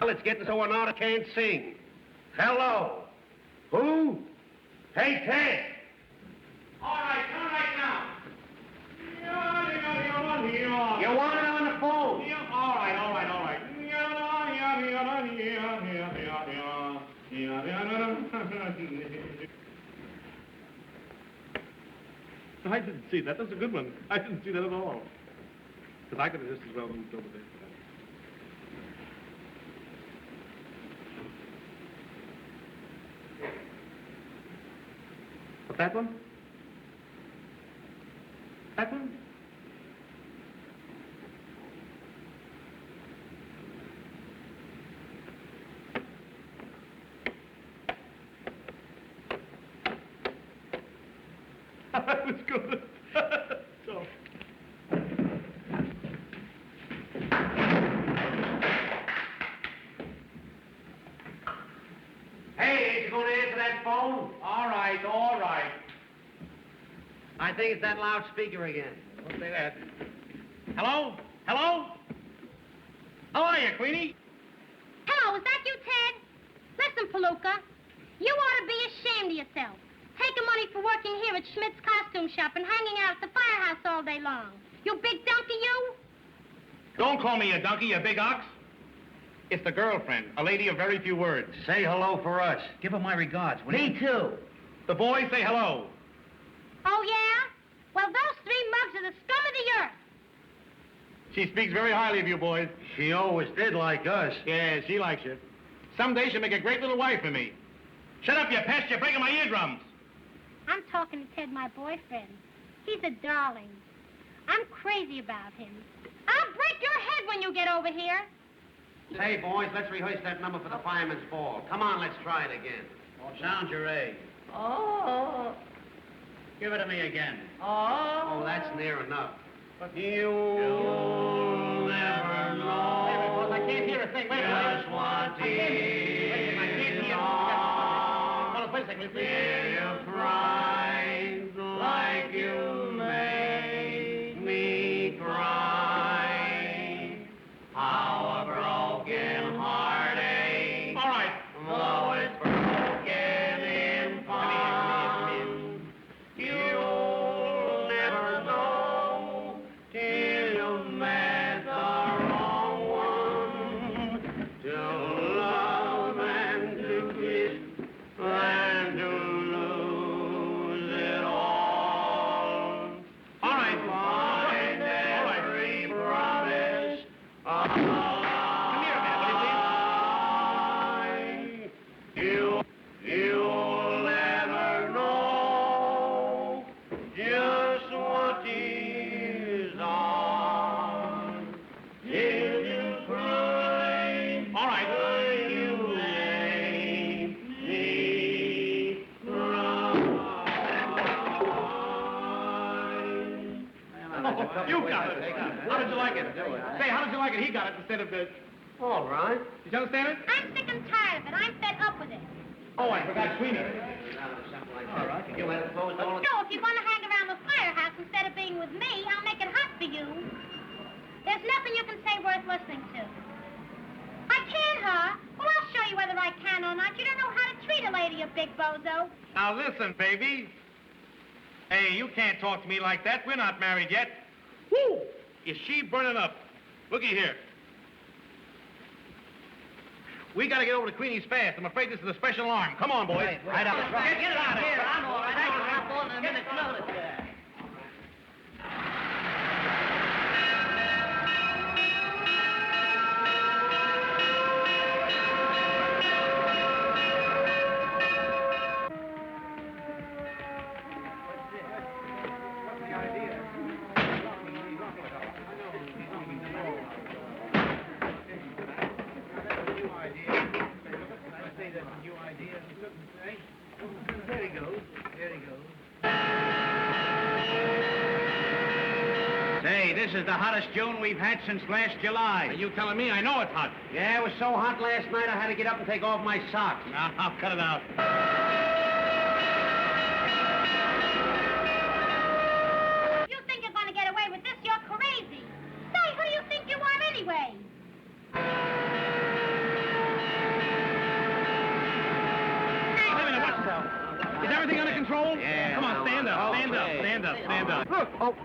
Well, it's getting so annoyed I can't sing. Hello. Who? Hey, Ted. All right, come right now. You want it on the phone? All right. I didn't see that. That's a good one. I didn't see that at all. Because I could have just as well moved over there. But that one? That one? That was good. So. Hey, ain't you going to answer that phone? All right. I think it's that loudspeaker again. Don't say that. Hello? How are you, Queenie? Hello, is that you, Ted? Listen, Palooka, you ought to be ashamed of yourself. Taking money for working here at Schmidt's costume shop and hanging out at the firehouse all day long. You big donkey, you? Don't call me a donkey, you big ox. It's the girlfriend, a lady of very few words. Say hello for us. Give her my regards, will Me too. The boys say hello. Oh, yeah? Well, those 3 mugs are the scum of the earth. She speaks very highly of you boys. She always did like us. Yeah, she likes you. Someday she'll make a great little wife for me. Shut up, you pest. You're breaking my eardrums. I'm talking to Ted, my boyfriend. He's a darling. I'm crazy about him. I'll break your head when you get over here. Hey, boys, let's rehearse that number for the fireman's ball. Come on, let's try it again. Sound your A. Oh. Give it to me again. Oh, that's near enough. You'll never know. Wait a minute, boys, I can't hear a thing. Wait a minute. Just what I can't hear. Hold on, wait a second, please. Hear you cry like you made me cry. How a broken heart aches. All right. Though it's broken in fun. You'll never know till you met the wrong one. To love and to kiss and to lose it all. All right. Find every promise of Come here a minute, will you please? You'll never know just what is on till you cry. All right. You make me cry. You got it. How did you like it? Say, how did you like it? He got it instead of the... All right. Did you understand it? I'm sick and tired of it. I'm fed up with it. Oh, I forgot Queenie. All right. You let it close all So if you're going to hang around the firehouse instead of being with me, I'll make it hot for you. There's nothing you can say worth listening to. I can, huh? Well, I'll show you whether I can or not. You don't know how to treat a lady, you big bozo. Now listen, baby. Hey, you can't talk to me like that. We're not married yet. Woo! Is she burning up? Looky here. We gotta get over to Queenie's fast. I'm afraid this is a special alarm. Come on, boys. Right up. Get it out of here. I'm all right. I can hop on in a minute's notice. Say, this is the hottest June we've had since last July. Are you telling me? I know it's hot. Yeah, it was so hot last night I had to get up and take off my socks. Now, I'll cut it out. You think you're going to get away with this? You're crazy. Say, who do you think you are anyway? control? Yeah, Come on, stand up, stand up, okay. stand up, stand up. Look, oh.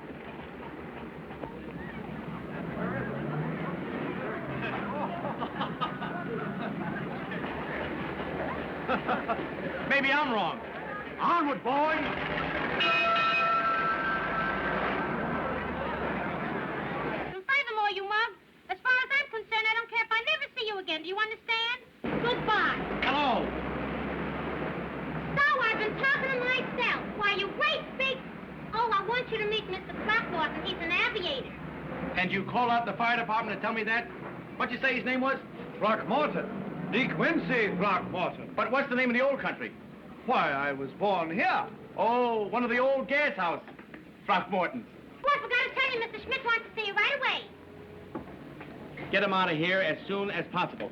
Maybe I'm wrong. Onward, boys! And furthermore, you mug, as far as I'm concerned, I don't care if I never see you again. Do you understand? Goodbye. Hello. So I've been talking to myself. Why, you great big... Oh, I want you to meet Mr. Throckmorton. He's an aviator. And you call out the fire department to tell me that? What'd you say his name was? Throckmorton. De Quincy Throckmorton. But what's the name of the old country? Why, I was born here. Oh, one of the old gas house Throckmortons. Oh, I forgot to tell you, Mr. Schmidt wants to see you right away. Get him out of here as soon as possible.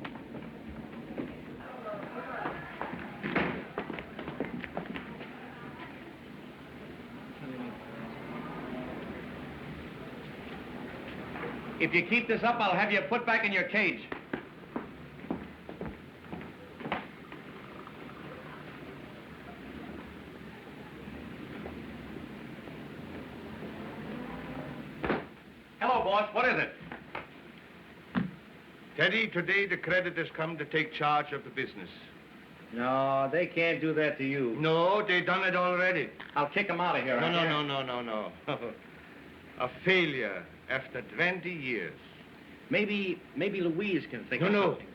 If you keep this up, I'll have you put back in your cage. Hello, boss. What is it? Teddy, today the creditors come to take charge of the business. No, they can't do that to you. No, they done it already. I'll kick them out of here. No. A failure after 20 years. Maybe Louise can think No, of no. something.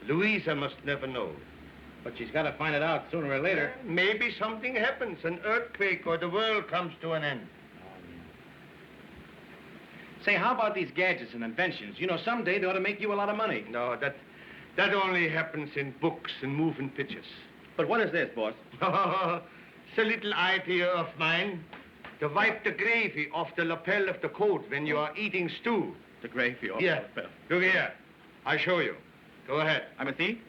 Louisa must never know. But she's got to find it out sooner or later. Maybe something happens, an earthquake, or the world comes to an end. Say, how about these gadgets and inventions? You know, someday they ought to make you a lot of money. No, that only happens in books and moving pictures. But what is this, boss? It's a little idea of mine to wipe the gravy off the lapel of the coat when you are eating stew. The gravy off Yeah. the lapel. Look here. I'll show you. Go ahead. I may see?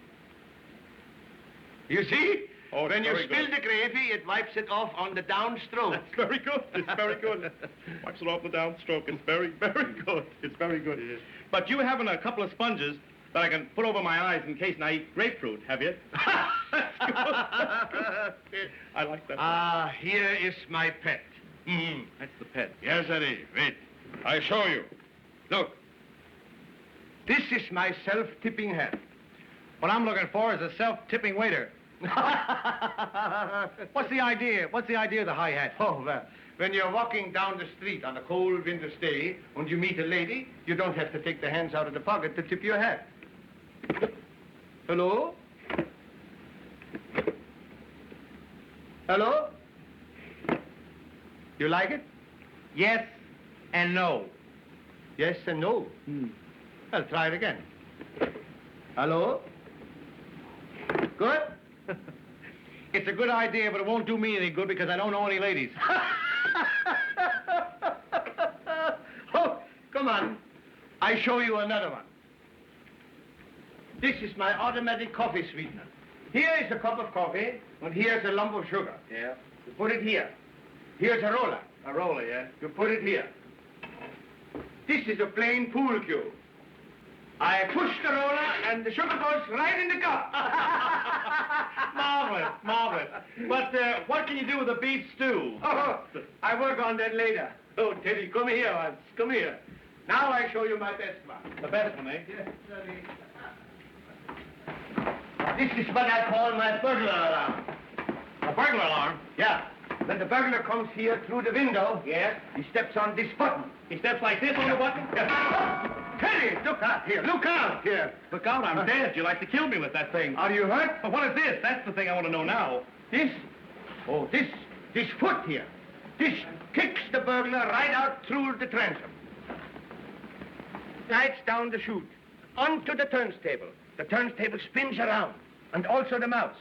You see? Oh, when you very spill good. the gravy, it wipes it off on the downstroke. That's very good. It's very good. Wipes it off the downstroke. It's very, very good. It's very good. Yes. But you haven't a couple of sponges that I can put over my eyes in case I eat grapefruit, have you? That's good. I like that. Ah, here is my pet. That's the pet. Yes, sir. Wait. I show you. Look. This is my self-tipping hat. What I'm looking for is a self-tipping waiter. What's the idea? What's the idea of the high hat? Oh, well, when you're walking down the street on a cold winter's day and you meet a lady, you don't have to take the hands out of the pocket to tip your hat. Hello? Hello? You like it? Yes and no. Yes and no. Well, try it again. Hello? Good? It's a good idea, but it won't do me any good because I don't know any ladies. Oh, come on. I show you another one. This is my automatic coffee sweetener. Here is a cup of coffee, and here's a lump of sugar. Yeah. You put it here. Here's a roller. A roller, yeah? You put it here. This is a plain pool cue. I push the roller, and the sugar goes right in the cup. Marvelous, marvelous. But what can you do with a beef stew? Oh, I work on that later. Oh, Teddy, come here once. Come here. Now I show you my best one. The best one, eh? Yes, Sonny. This is what I call my burglar alarm. A burglar alarm? Yeah. When the burglar comes here through the window, Yes? he steps on this button. He steps like this on the button? Teddy, look out here. Look out here. Look out, I'm dead. You like to kill me with that thing. Are you hurt? But what is this? That's the thing I want to know now. This? Oh, this foot here. This kicks the burglar right out through the transom. Slides down the chute, onto the turntable. The turntable spins around, and also the mouse.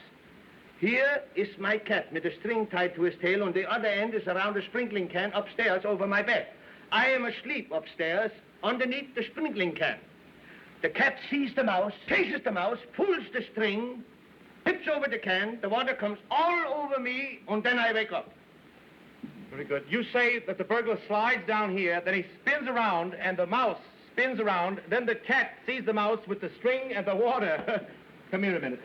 Here is my cat with a string tied to his tail, and the other end is around a sprinkling can upstairs over my bed. I am asleep upstairs underneath the sprinkling can. The cat sees the mouse, chases the mouse, pulls the string, tips over the can, the water comes all over me, and then I wake up. Very good. You say that the burglar slides down here, then he spins around, and the mouse spins around, then the cat sees the mouse with the string and the water. Come here a minute.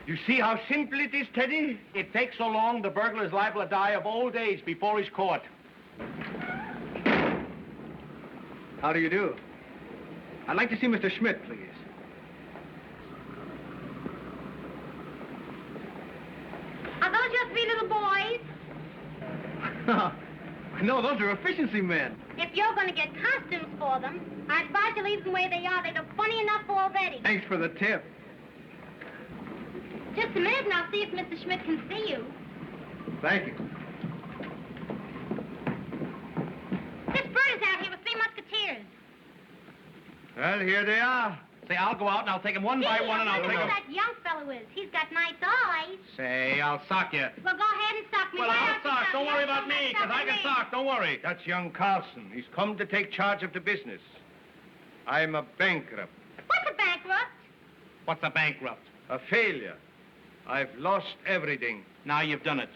You see how simple it is, Teddy? It takes so long, the burglar is liable to die of old age before he's caught. How do you do? I'd like to see Mr. Schmidt, please. Are those your three little boys? No, those are efficiency men. If you're going to get costumes for them, I advise you leave them where they are. They look funny enough already. Thanks for the tip. Just a minute and I'll see if Mr. Schmidt can see you. Thank you. This bird is out here with three musketeers. Well, here they are. Say, I'll go out and I'll take them one by one and I'll Look take who them. that young fellow is. He's got nice eyes. Say, I'll sock you. Well, go ahead and sock me. Well, Why I'll don't you sock. Don't me? worry I'll about me, sock because I can me. sock. Don't worry. That's young Carlson. He's come to take charge of the business. I'm a bankrupt, What's a bankrupt? What's a bankrupt? a failure. I've lost everything. Now you've done it.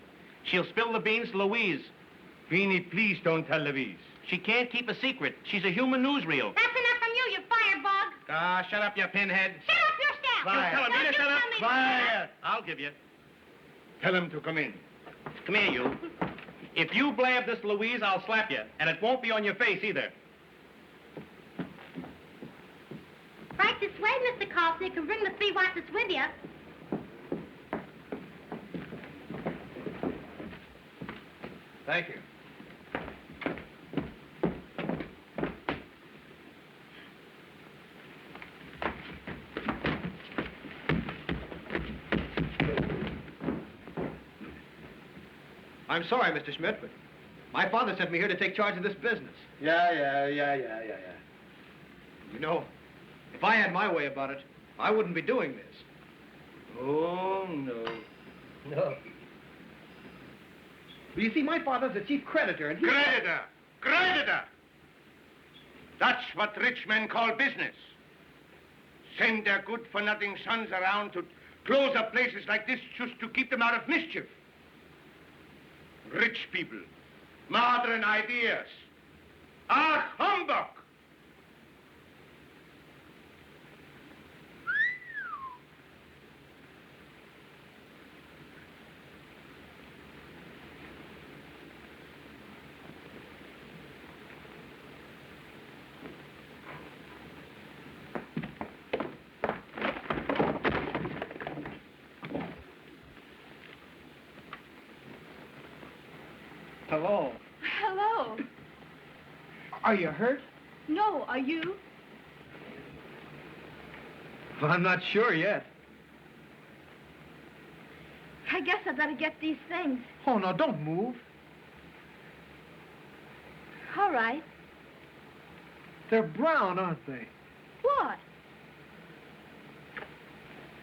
She'll spill the beans to Louise. Beanie, please don't tell Louise. She can't keep a secret. She's a human newsreel. That's enough from you, you firebug. Ah, shut up, you pinhead. Shut up yourself. Quiet. Tell him, Don't you you shut up. tell me to Quiet. I'll give you. Tell him to come in. Come here, you. If you blab this Louise, I'll slap you. And it won't be on your face, either. Right this way, Mr. Carlson. You can bring the three watches with you. Thank you. I'm sorry, Mr. Schmidt, but my father sent me here to take charge of this business. Yeah. You know, if I had my way about it, I wouldn't be doing this. Oh, no. No. But you see, my father's the chief creditor, and he... Creditor! Creditor! That's what rich men call business. Send their good-for-nothing sons around to close up places like this just to keep them out of mischief. Rich people, modern ideas. Ah, humbug! Hello. Hello. Are you hurt? No, are you? Well, I'm not sure yet. I guess I better get these things. Oh, no, don't move. All right. They're brown, aren't they? What?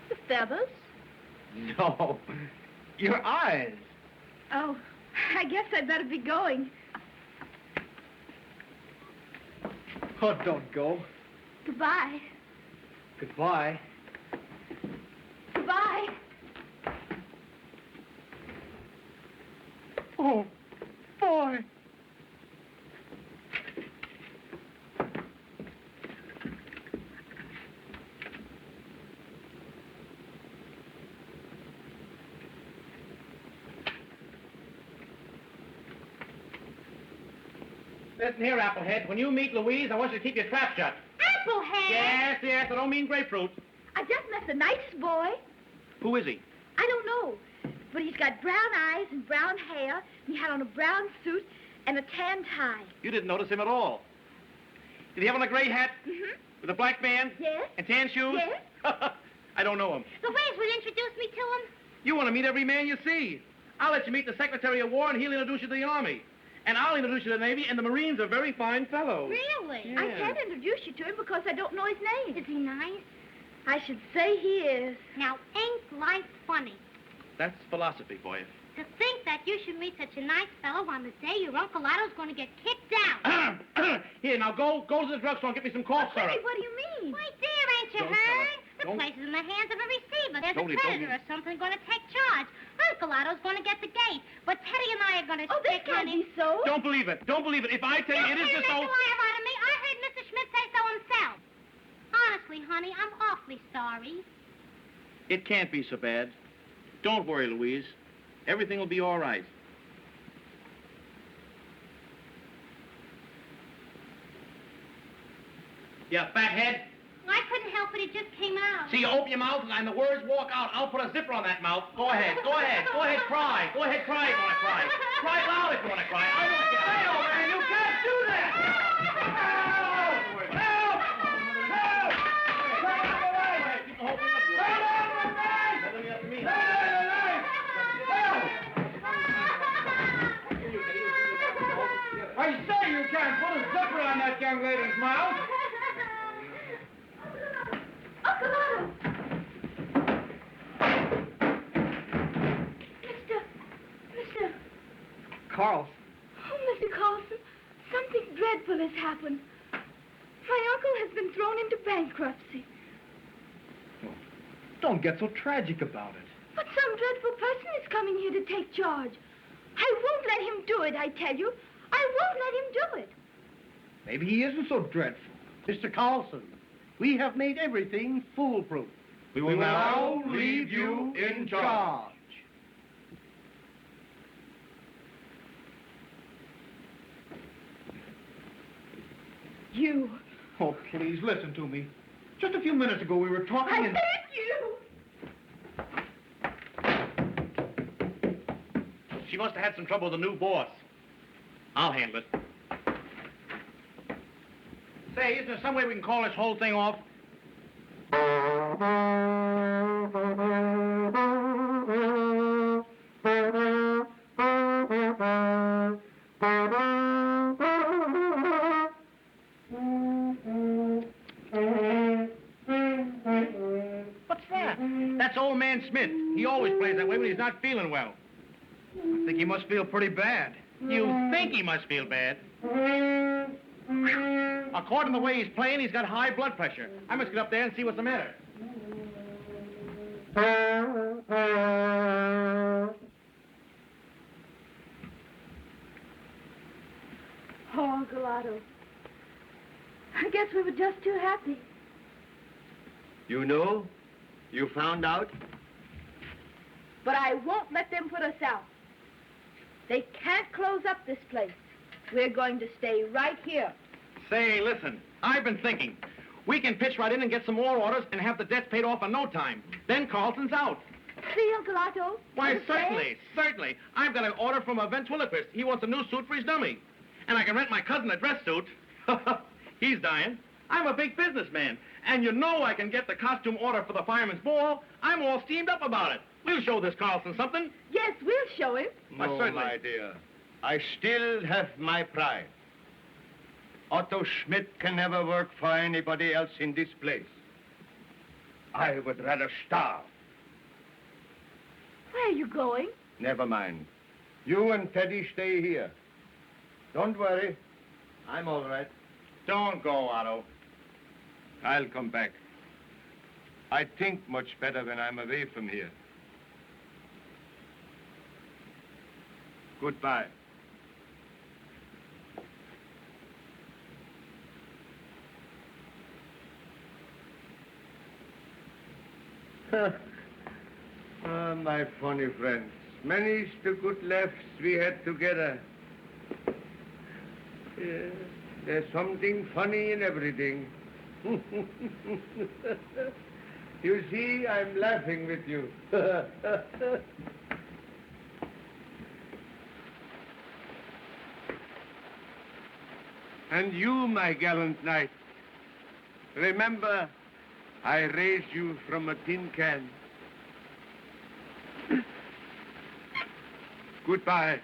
The feathers? No. Your eyes. Oh, I guess I better be going. Oh, don't go. Goodbye. Goodbye. Goodbye. Oh, boy. Listen here, Applehead. When you meet Louise, I want you to keep your trap shut. Applehead. Yes, I don't mean grapefruit. I just met the nicest boy. Who is he? I don't know, but he's got brown eyes and brown hair, and he had on a brown suit and a tan tie. You didn't notice him at all. Did he have on a gray hat? Mm-hmm. With a black band? Yes. And tan shoes? Yes. I don't know him. Louise will introduce me to him. You want to meet every man you see. I'll let you meet the Secretary of War, and he'll introduce you to the Army. And I'll introduce you to the Navy, and the Marines are very fine fellows. Really? Yeah. I can't introduce you to him because I don't know his name. Is he nice? I should say he is. Now, ain't life funny? That's philosophy for you. To think that you should meet such a nice fellow on the day your Uncle Otto's going to get kicked out. Here, now go to the drugstore and get me some cough syrup. Honey, what do you mean? Why, dear, ain't you Don't tell heard? her. The Don't- place is in the hands of a receiver. There's Don't a leave, don't creditor leave. or something going to take charge. Uncle Otto's going to get the gate. But Teddy and I are going to Oh, this stick can't honey. be so. Don't believe it. Don't believe it. If I tell you it is Don't just so... make a liar out of me. I heard Mr. Schmidt say so himself. Honestly, honey, I'm awfully sorry. It can't be so bad. Don't worry, Louise. Everything will be all right. You fathead. I couldn't help it. It just came out. See, you open your mouth and the words walk out. I'll put a zipper on that mouth. Go ahead. Go ahead. Go ahead, cry. Go ahead, cry if you want to cry. Cry loud if you want to cry. I want you. Hey, old man, you can't do that. Help! Help! Help! I say you can't put a zipper on that young lady's mouth. Uncle Otto! Mr. Carlson. Oh, Mr. Carlson, something dreadful has happened. My uncle has been thrown into bankruptcy. Don't get so tragic about it. But some dreadful person is coming here to take charge. I won't let him do it, I tell you. I won't let him do it. Maybe he isn't so dreadful. Mr. Carlson, we have made everything foolproof. We will now leave you in charge. You. Oh, please, listen to me. Just a few minutes ago, we were talking I and... hate you. She must have had some trouble with the new boss. I'll handle it. Say, isn't there some way we can call this whole thing off? What's that? That's old man Smith. He always plays that way when he's not feeling well. I think he must feel pretty bad. You think he must feel bad. According to the way he's playing, he's got high blood pressure. I must get up there and see what's the matter. Oh, Uncle Otto. I guess we were just too happy. You know? You found out? But I won't let them put us out. They can't close up this place. We're going to stay right here. Say, listen, I've been thinking. We can pitch right in and get some more orders and have the debts paid off in no time. Then Carlson's out. See, Uncle Otto? Why, what I'm saying? certainly. I've got an order from a ventriloquist. He wants a new suit for his dummy. And I can rent my cousin a dress suit. He's dying. I'm a big businessman. And you know I can get the costume order for the fireman's ball. I'm all steamed up about it. We'll show this Carlson something. Yes, we'll show him. Why, No, certainly. my dear. I still have my pride. Otto Schmidt can never work for anybody else in this place. I would rather starve. Where are you going? Never mind. You and Teddy stay here. Don't worry. I'm all right. Don't go, Otto. I'll come back. I think much better when I'm away from here. Goodbye. My funny friends. Many's the good laughs we had together. Yeah, there's something funny in everything. You see, I'm laughing with you. And you, my gallant knight, remember, I raised you from a tin can. Goodbye.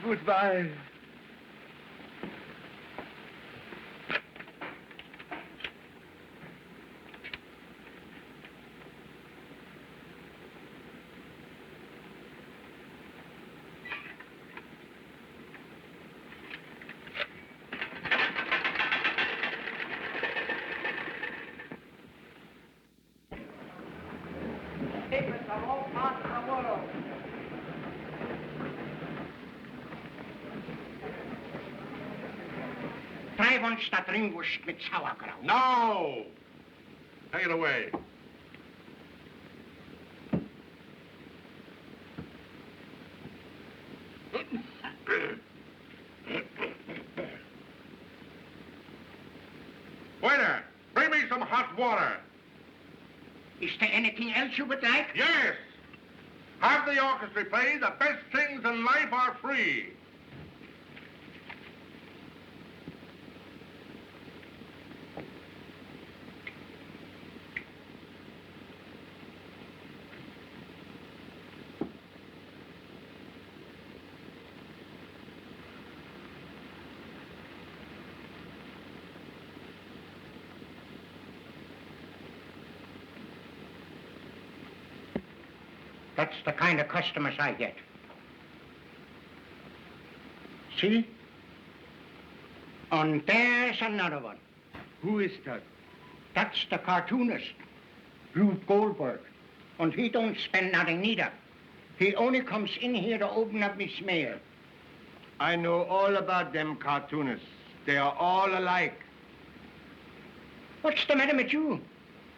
Goodbye. Try one statt Ringwurst mit Sauerkraut. No! Take it away. Waiter, bring me some hot water. Is there anything else you would like? Yes. Have the orchestra play The Best Things in Life Are Free. That's the kind of customers I get. See? And there's another one. Who is that? That's the cartoonist, Rube Goldberg. And he don't spend nothing neither. He only comes in here to open up his mail. I know all about them cartoonists. They are all alike. What's the matter with you?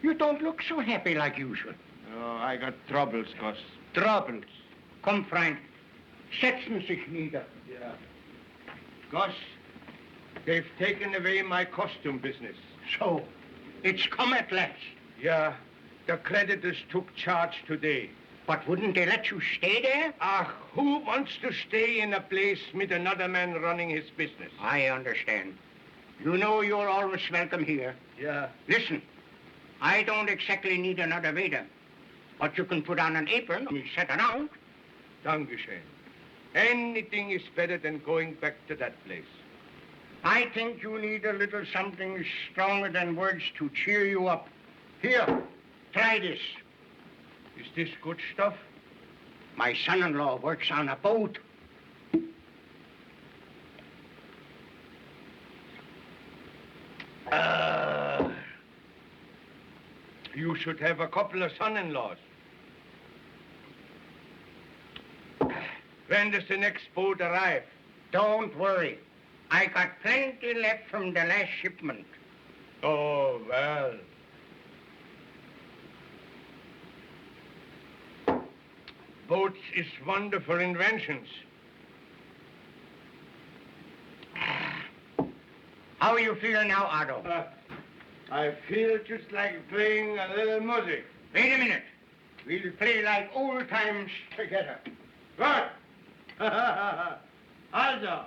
You don't look so happy like usual. Oh, I got troubles, Gus. Troubles. Komm, Freund, setzen sich nieder. Yeah. Gus, they've taken away my costume business. So, it's come at last. Yeah, the creditors took charge today. But wouldn't they let you stay there? Ah, who wants to stay in a place with another man running his business? I understand. You know you're always welcome here. Yeah. Listen, I don't exactly need another waiter. But you can put on an apron and sit around. Dankeschön. Anything is better than going back to that place. I think you need a little something stronger than words to cheer you up. Here, try this. Is this good stuff? My son-in-law works on a boat. You should have a couple of son-in-laws. When does the next boat arrive? Don't worry. I got plenty left from the last shipment. Oh, well. Boats is wonderful inventions. How you feel now, Otto? I feel just like playing a little music. Wait a minute. We'll play like old times together. Good. Also.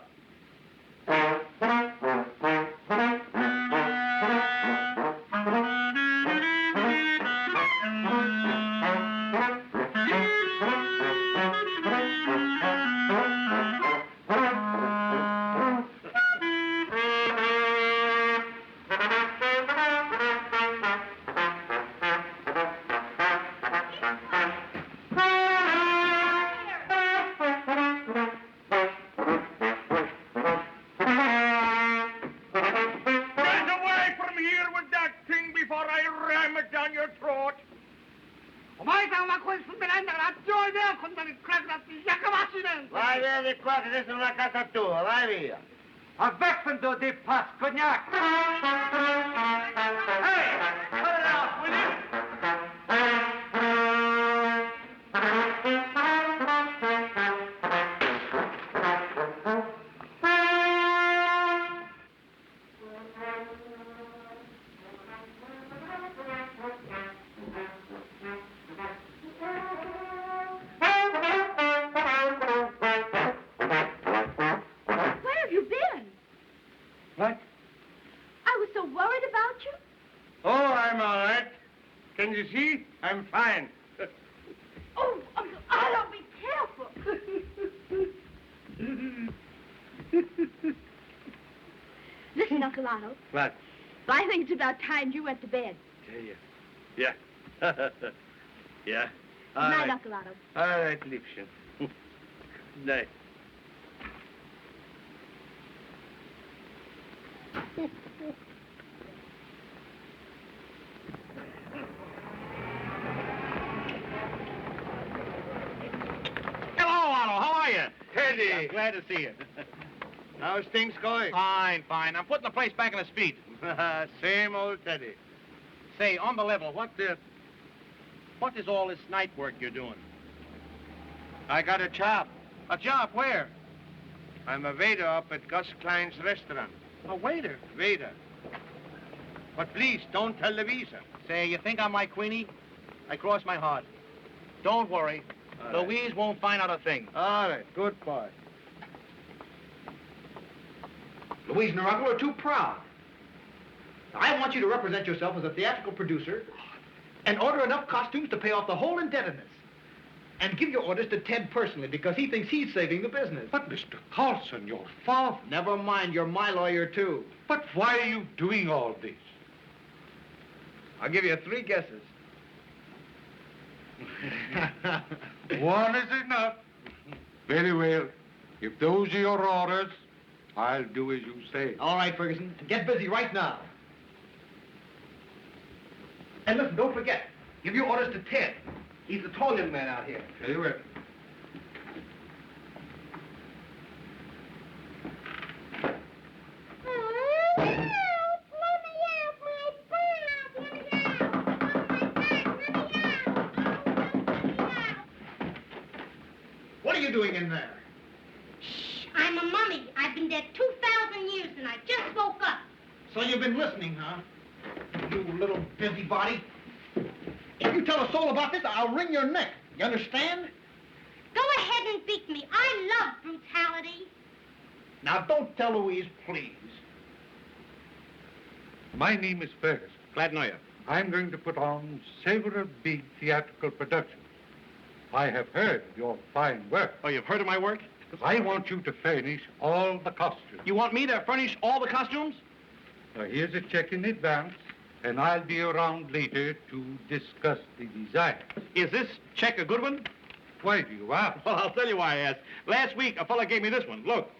Vai via di qua, che adesso è una casa tua, vai via. Avvezzando di pas, cognac. Hey, cut it out, will you? What? I was so worried about you. Oh, I'm all right. Can you see? I'm fine. Oh, Uncle Otto, be careful. Listen, Uncle Otto. What? I think it's about time you went to bed. Yeah. Yeah. Good night, Uncle Otto. All right, Liebchen. Good night. Hello, Otto. How are you? Teddy. I'm glad to see you. How's things going? Fine, fine. I'm putting the place back on its feet. Same old Teddy. Say, on the level, what is all this night work you're doing? I got a job. A job where? I'm a waiter up at Gus Klein's restaurant. A waiter. Waiter. But please, don't tell Louisa. Say, you think I'm like Queenie? I cross my heart. Don't worry. All right. Louise won't find out a thing. All right, goodbye. Louise and her uncle are too proud. Now, I want you to represent yourself as a theatrical producer and order enough costumes to pay off the whole indebtedness. And give your orders to Ted personally because he thinks he's saving the business. But, Mr. Carlson, your father. Never mind, you're my lawyer, too. But why are you doing all this? I'll give you 3 guesses. One is enough. Very well. If those are your orders, I'll do as you say. All right, Ferguson, get busy right now. And listen, don't forget, give your orders to Ted. He's the tall young man out here. Very well. What are you doing in there? Shh, I'm a mummy. I've been dead 2,000 years and I just woke up. So you've been listening, huh? You little busybody. If you tell a soul about this, I'll wring your neck. You understand? Go ahead and beat me. I love brutality. Now, don't tell Louise, please. My name is Ferguson. Glad to know you. I'm going to put on several big theatrical productions. I have heard of your fine work. Oh, you've heard of my work? I want you to furnish all the costumes. You want me to furnish all the costumes? Now, here's a check in advance, and I'll be around later to discuss the design. Is this check a good one? Why do you ask? Well, I'll tell you why I asked. Last week, a fella gave me this one. Look.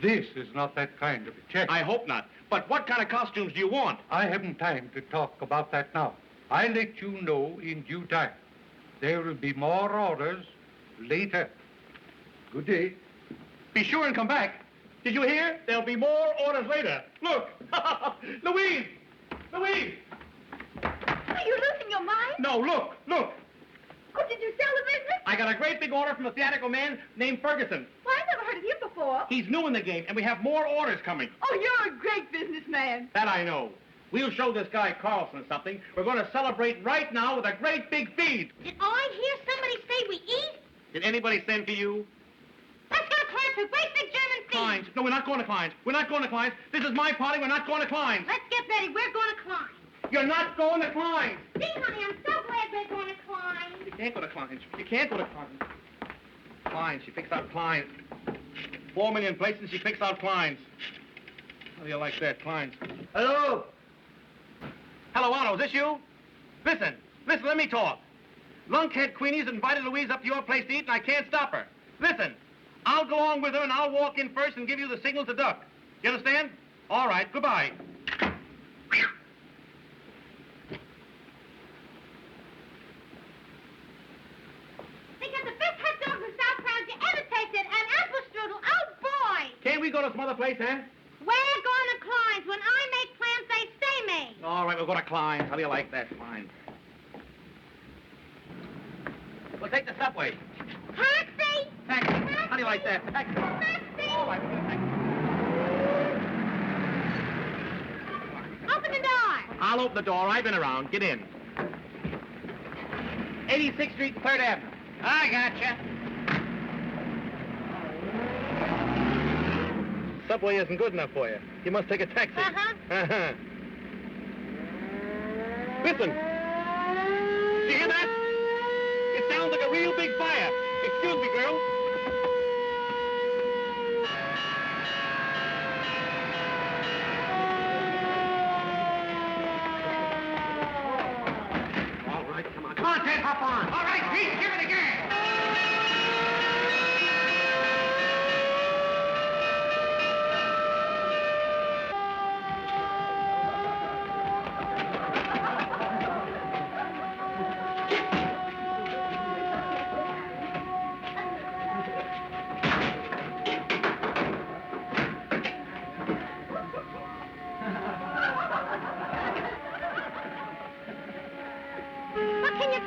This is not that kind of a check. I hope not. But what kind of costumes do you want? I haven't time to talk about that now. I'll let you know in due time. There will be more orders later. Good day. Be sure and come back. Did you hear? There'll be more orders later. Look. Louise! Louise! Are you losing your mind? No, look, look. Oh, did you sell the business? I got a great big order from a theatrical man named Ferguson. Well, I've never heard of him before. He's new in the game, and we have more orders coming. Oh, you're a great businessman. That I know. We'll show this guy Carlson something. We're going to celebrate right now with a great big feed. Did I hear somebody say we eat? Did anybody send for you? Let's go to Klein's for a great big German feed. Klein's. No, we're not going to Klein's. We're not going to Klein's. This is my party. We're not going to Klein's. Let's get ready. We're going to Klein's. You're not going to Klein's. See, honey, I'm so glad we're going to Klein's. You can't go to Klein's. You can't go to Klein's. Klein's. She picks out Klein's. 4 million places, she picks out Klein's. How do you like that, Klein's? Hello? Hello, Otto, is this you? Listen, let me talk. Lunkhead Queenie's invited Louise up to your place to eat, and I can't stop her. Listen, I'll go along with her, and I'll walk in first and give you the signal to duck. You understand? All right, goodbye. They got the best hot dogs and sauerkraut you ever tasted, and apple strudel. Oh, boy! Can't we go to some other place, huh? We're going to Klein's. When I make plans, they stay made. All right, we'll go to Klein's. How do you like that, Klein's? We'll take the subway. Taxi! Taxi. How do you like that? Taxi. Taxi! All right, we'll get a taxi. Open the door. I'll open the door. I've been around. Get in. 86th Street and 3rd Avenue. I gotcha. Subway isn't good enough for you. You must take a taxi. Uh-huh. Uh-huh. Listen. Do you hear that? It sounds like a real big fire. Excuse me, girl. All right, come on. Come on, Ted, hop on. All right, Pete, give it again.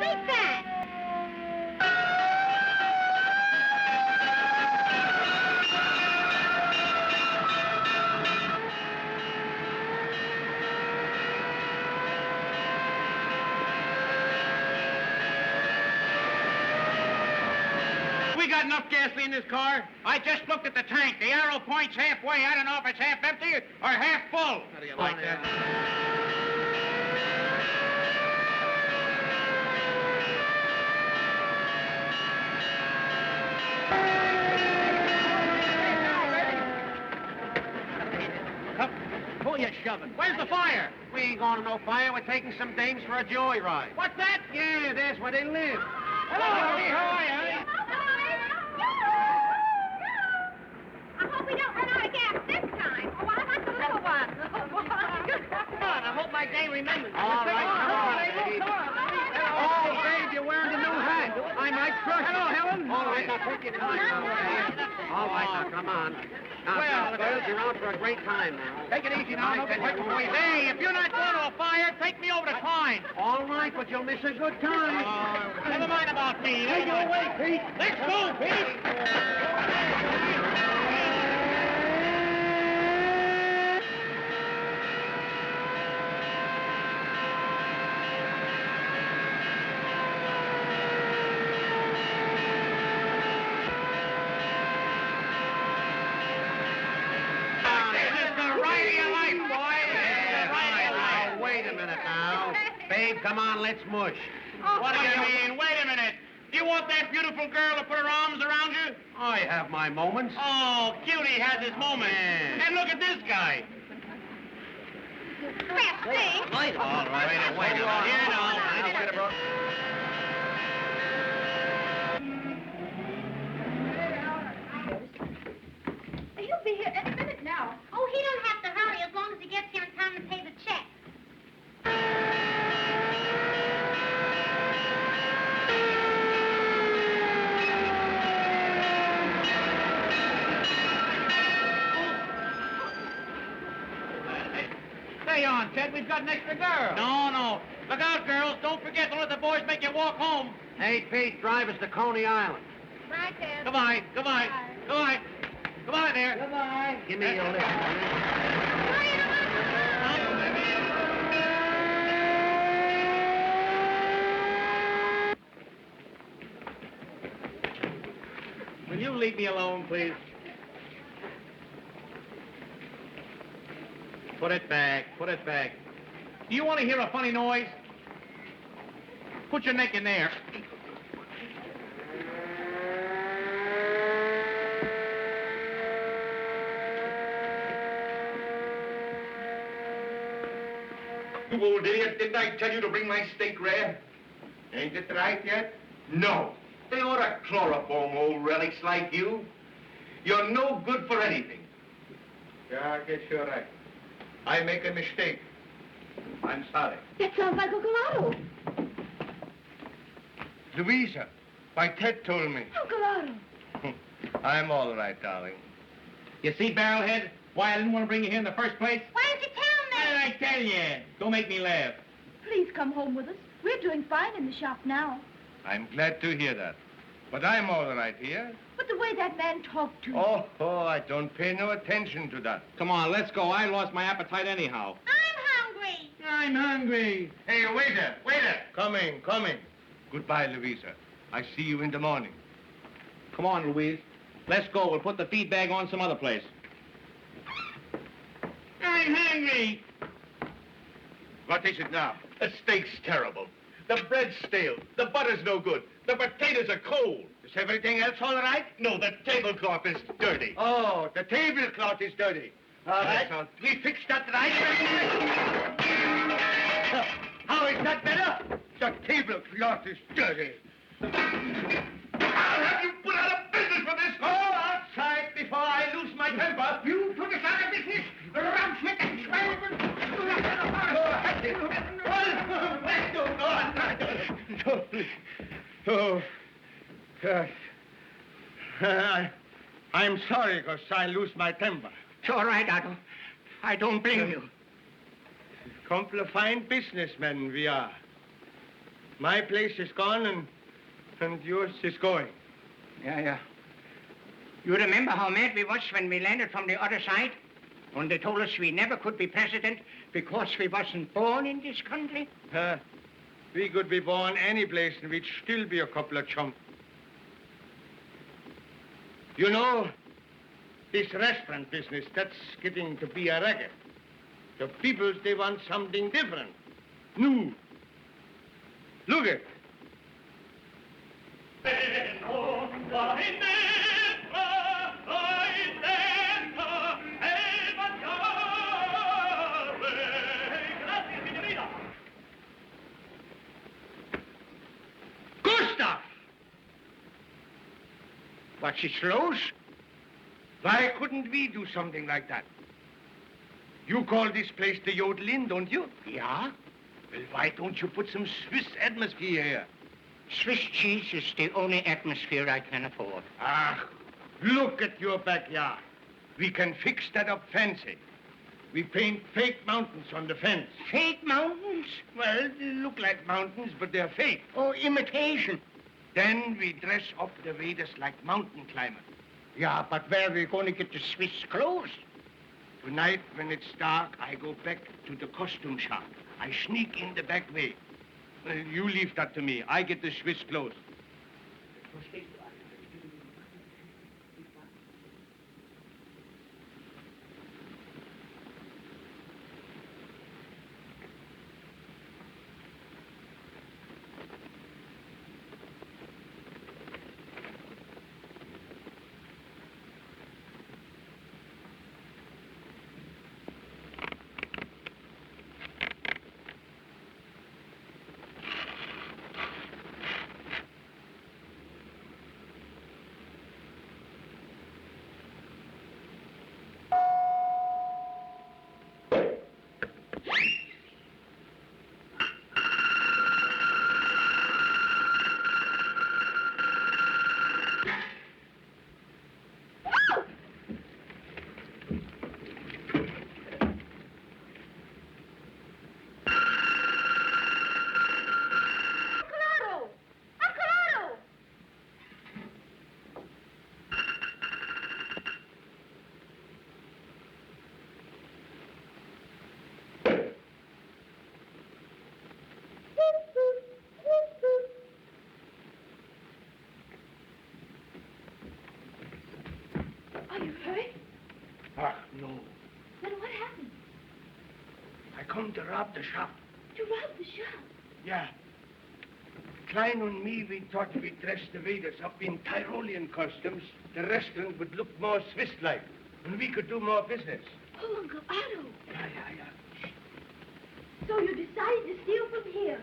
Beat that! We got enough gasoline in this car? I just looked at the tank. The arrow points halfway. I don't know if it's half empty or half full. How do you like that? Who you shoving? Where's the fire? We ain't going to no fire. We're taking some dames for a joyride. What's that? Yeah, there's where they live. Hello, honey. How are you, honey? I hope we don't run out of gas this time. Oh, I like the little one. Come on, I hope my day remembers. All right, come on, babe. Oh, babe, you're wearing a new hat. I might crush. Hello, Helen. All right, now take your time. All right, now, come on. Now, Well, fellas, you're out for a great time now. Take it easy now. Hey, if you're not going to a fire, take me over to Klein. All right, but you'll miss a good time. Never mind about me. Take it away, Pete. Let's go, Pete. Wait a minute now. Babe, come on, let's mush. What do you mean? Wait a minute. Do you want that beautiful girl to put her arms around you? I have my moments. Oh, Cutie has his moment. Yeah. And look at this guy. Christy. All right, wait a minute. Here now. He'll be here any minute now. Oh, he don't have to hurry as long as he gets here in time to pay the check. Stay on, Ted. We've got an extra girl. No. Look out, girls. Don't forget to let the boys make you walk home. Hey, Pete, drive us to Coney Island. Right, Ted. Goodbye. Goodbye there. Goodbye. Give me your lift, will you? Will you leave me alone, please? Put it back. Do you want to hear a funny noise? Put your neck in there. You old idiot, didn't I tell you to bring my steak rare? Ain't it right yet? No. They ought to chloroform old relics like you. You're no good for anything. Yeah, I guess you're right. I make a mistake. I'm sorry. That sounds like Uncle Otto. Louisa, my Ted told me. Uncle Otto. I'm all right, darling. You see, Barrelhead, why I didn't want to bring you here in the first place? Why didn't you tell Why me? did I tell you? Don't make me laugh. Please come home with us. We're doing fine in the shop now. I'm glad to hear that. But I'm all right here. But the way that man talked to you. Oh, I don't pay no attention to that. Come on, let's go. I lost my appetite anyhow. I'm hungry. I'm hungry. Hey, waiter. Coming. Goodbye, Louisa. I see you in the morning. Come on, Louise. Let's go. We'll put the feed bag on some other place. I'm hungry. What is it now? The steak's terrible. The bread's stale. The butter's no good. The potatoes are cold. Is everything else all right? No, the tablecloth is dirty. Oh, the tablecloth is dirty. All right. We fixed that right. How is that better? The tablecloth is dirty. I'll have you put out of business for this. Go outside before I lose my temper. You put us out of business. I'm sorry because I lose my temper. It's all right, Otto. I don't blame you. Couple of fine businessmen we are. My place is gone and yours is going. Yeah. You remember how mad we was when we landed from the other side? When they told us we never could be president because we wasn't born in this country? We could be born any place and we'd still be a couple of chumps. You know, this restaurant business, that's getting to be a racket. The people, they want something different. New. Look it. Gustav! What, she slows? Why couldn't we do something like that? You call this place the Yodel Inn, don't you? Yeah? Well, why don't you put some Swiss atmosphere here? Swiss cheese is the only atmosphere I can afford. Ah, look at your backyard. We can fix that up fancy. We paint fake mountains on the fence. Fake mountains? Well, they look like mountains, but they're fake. Oh, imitation. Then we dress up the waiters like mountain climbers. Yeah, but where are we going to get the Swiss clothes? Tonight, when it's dark, I go back to the costume shop. I sneak in the back way. You leave that to me. I get the Swiss clothes. Are you hurt? Ah, no. Then what happened? I come to rob the shop. You robbed the shop. Yeah. Klein and me, we thought we'd dress the waiters up in Tyrolean costumes. The restaurant would look more Swiss-like, and we could do more business. Oh, Uncle Otto. Yeah. So you decided to steal from here.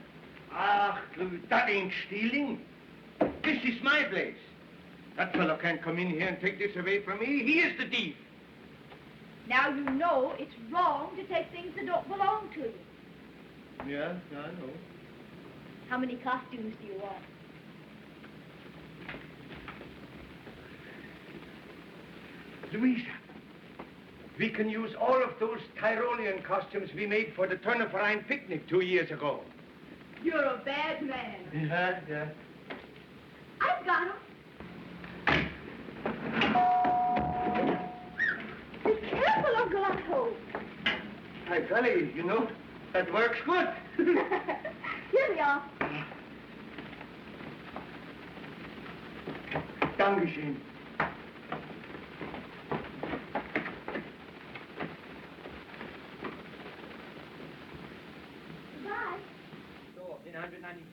Ah, that ain't stealing. This is my place. That fellow can't come in here and take this away from me. He is the thief. Now you know it's wrong to take things that don't belong to you. Yeah, I know. How many costumes do you want? Louisa, we can use all of those Tyrolean costumes we made for the Turnerverein picnic 2 years ago. You're a bad man. Yeah. I've got him. Be careful, Uncle Otto. I tell you, you know, that works good. Here we are. Dankeschön.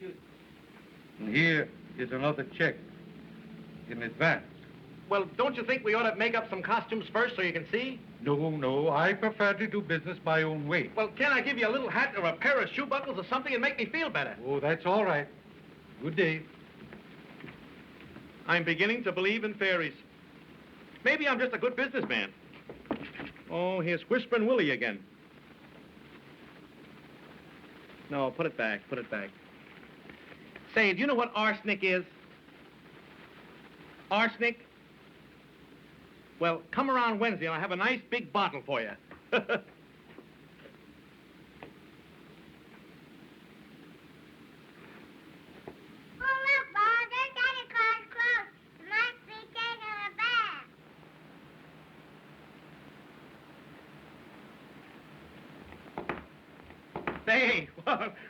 Goodbye. And here is another check in advance. Well, don't you think we ought to make up some costumes first so you can see? No, I prefer to do business my own way. Well, can I give you a little hat or a pair of shoe buckles or something and make me feel better? Oh, that's all right. Good day. I'm beginning to believe in fairies. Maybe I'm just a good businessman. Oh, here's Whispering Willie again. No, put it back. Say, do you know what arsenic is? Arsenic? Well, come around Wednesday and I'll have a nice big bottle for you.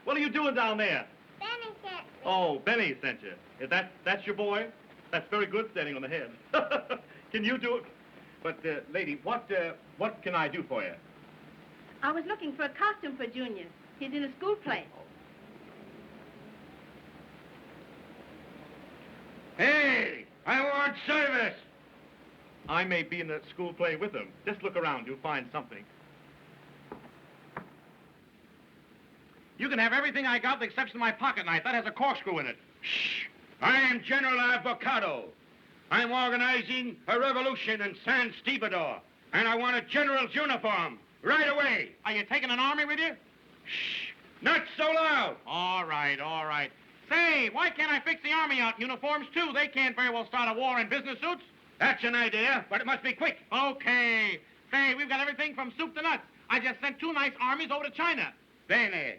What are you doing down there? Benny sent me. Oh, Benny sent you. Is that's your boy? That's very good standing on the head. Can you do it? But, lady, what can I do for you? I was looking for a costume for Junior. He's in a school play. Hey, I want service. I may be in the school play with him. Just look around. You'll find something. You can have everything I got with the exception of my pocket knife. That has a corkscrew in it. Shh. I am General Avocado. I'm organizing a revolution in San Stevedore, and I want a general's uniform right away. Are you taking an army with you? Shh. Not so loud. All right, all right. Say, why can't I fix the army out in uniforms, too? They can't very well start a war in business suits. That's an idea, but it must be quick. Okay. Say, we've got everything from soup to nuts. I just sent 2 nice armies over to China. Bene.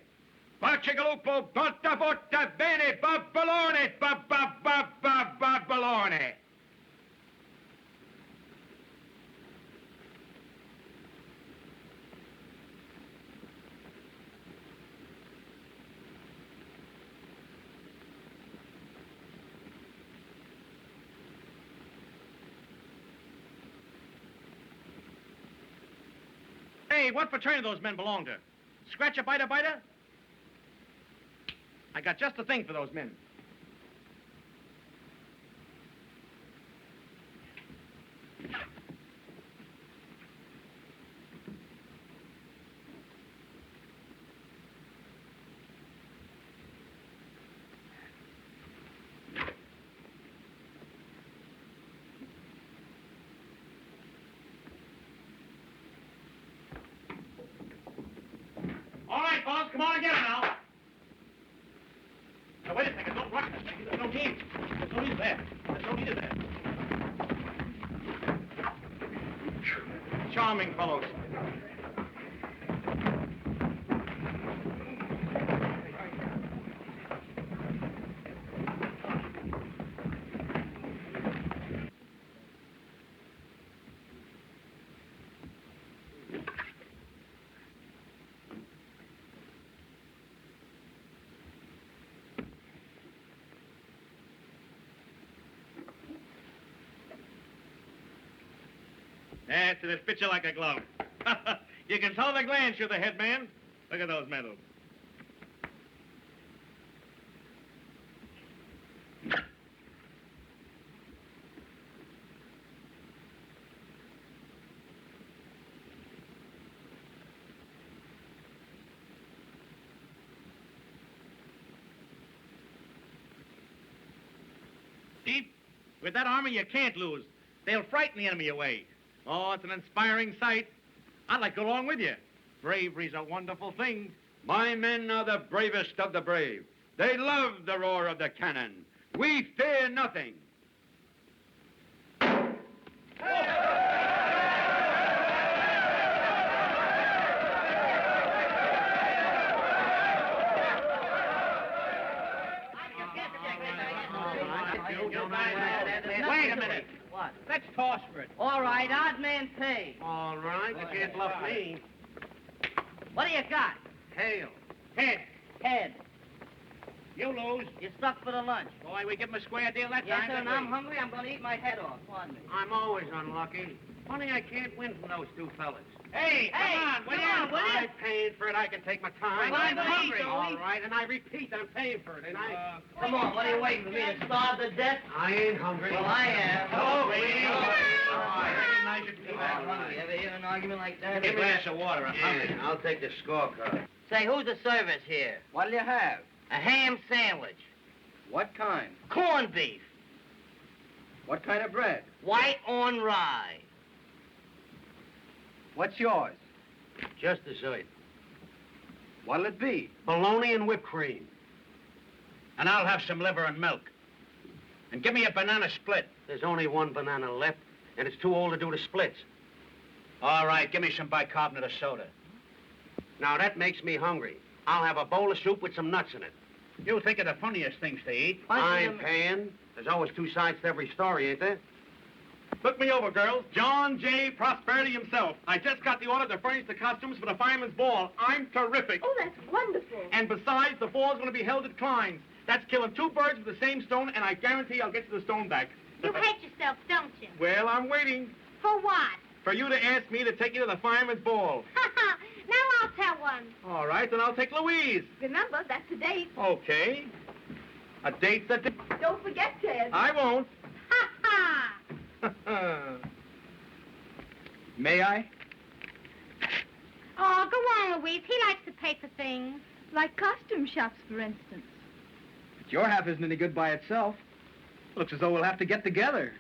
Bacigalupo, botta, botta, bene, babbalone, babbalone. Hey, what fraternity those men belong to? Scratch-a-biter-biter? I got just the thing for those men. All right, fellas, come on and get it now. Now, wait a second. Don't rush this thing. There's no need. There's no need of that. There's no need of that. Charming fellows. That's it. It fits you like a glove. You can tell the glands you're the head man. Look at those medals. See? With that army, you can't lose. They'll frighten the enemy away. Oh, it's an inspiring sight. I'd like to go along with you. Bravery's a wonderful thing. My men are the bravest of the brave. They love the roar of the cannon. We fear nothing. Wait a minute. What? Let's toss for it. All right, odd man pay. All right, you can't bluff me. What do you got? Hail. Head. Head. You lose. You're stuck for the lunch. Boy, we give him a square deal that Yes, time. sir, and didn't I'm we? hungry. I'm going to eat my head off. Pardon me. I'm always unlucky. Funny I can't win from those 2 fellas. Hey, Will come you? on, will you? I'm paying for it. I can take my time. Well, I'm hungry. All right, and I repeat, I'm paying for it, and I... Come on, what are you waiting for me to starve to death? I ain't hungry. Well, I am. Oh, please. I recognize you too. I'm hungry. Ever hear an argument like that? Give me a glass of water. I'm hungry. I'll take the scorecard. Say, who's the service here? What'll you have? A ham sandwich. What kind? Corned beef. What kind of bread? White on rye. What's yours? Just dessert. What'll it be? Bologna and whipped cream. And I'll have some liver and milk. And give me a banana split. There's only 1 banana left, and it's too old to do the splits. All right, give me some bicarbonate of soda. Now, that makes me hungry. I'll have a bowl of soup with some nuts in it. You think of the funniest things to eat. I'm paying. There's always 2 sides to every story, ain't there? Look me over, girls. John J. Prosperity himself. I just got the order to furnish the costumes for the fireman's ball. I'm terrific. Oh, that's wonderful. And besides, the ball's going to be held at Klein's. That's killing two birds with the same stone, and I guarantee I'll get you the stone back. You hate yourself, don't you? Well, I'm waiting For what? for you to ask me to take you to the fireman's ball. Now I'll tell one. All right, then I'll take Louise. Remember, that's the date. Okay. A date's a date. Don't forget, Ted. I won't. May I? Oh, go on, Louise. He likes to pay for things. Like costume shops, for instance. But your half isn't any good by itself. Looks as though we'll have to get together.